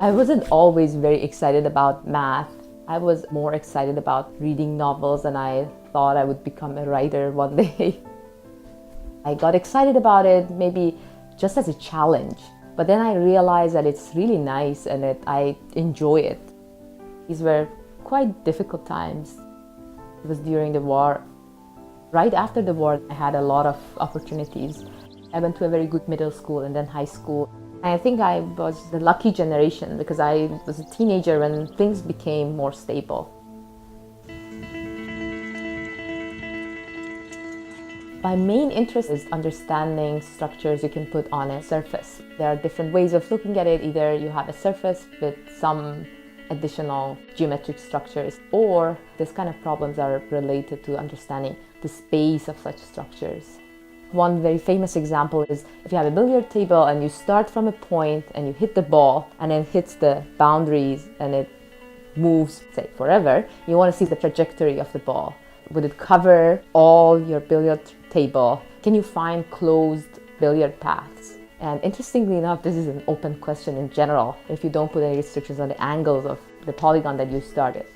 I wasn't always very excited about math. I was more excited about reading novels, and I thought I would become a writer one day. I got excited about it maybe just as a challenge, but then I realized that it's really nice and that I enjoy it. These were quite difficult times. It was during the war. Right after the war, I had a lot of opportunities. I went to a very good middle school and then high school. I think I was the lucky generation because I was a teenager when things became more stable. My main interest is understanding structures you can put on a surface. There are different ways of looking at it. Either you have a surface with some additional geometric structures, or this kind of problems are related to understanding the space of such structures. One very famous example is if you have a billiard table and you start from a point and you hit the ball and it hits the boundaries and it moves, say, forever, you want to see the trajectory of the ball. Would it cover all your billiard table? Can you find closed billiard paths? And interestingly enough, this is an open question in general if you don't put any restrictions on the angles of the polygon that you started.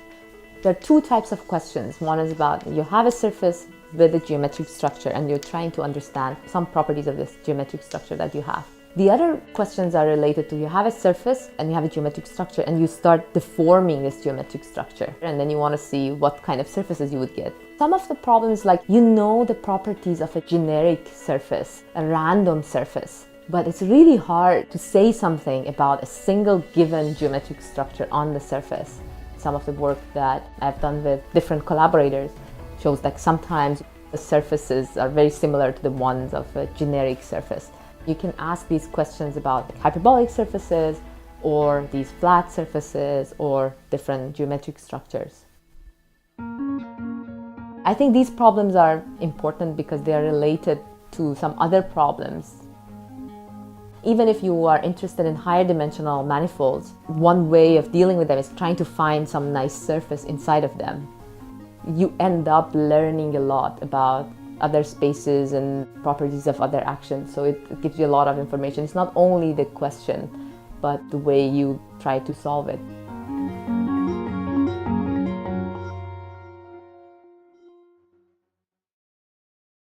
There are two types of questions. One is about you have a surface with a geometric structure and you're trying to understand some properties of this geometric structure that you have. The other questions are related to you have a surface and you have a geometric structure and you start deforming this geometric structure, and then you want to see what kind of surfaces you would get. Some of the problems, like you know the properties of a generic surface, a random surface, but it's really hard to say something about a single given geometric structure on the surface. Some of the work that I've done with different collaborators shows that sometimes the surfaces are very similar to the ones of a generic surface. You can ask these questions about hyperbolic surfaces or these flat surfaces or different geometric structures. I think these problems are important because they are related to some other problems. Even if you are interested in higher dimensional manifolds, one way of dealing with them is trying to find some nice surface inside of them. You end up learning a lot about other spaces and properties of other actions, so it gives you a lot of information. It's not only the question, but the way you try to solve it.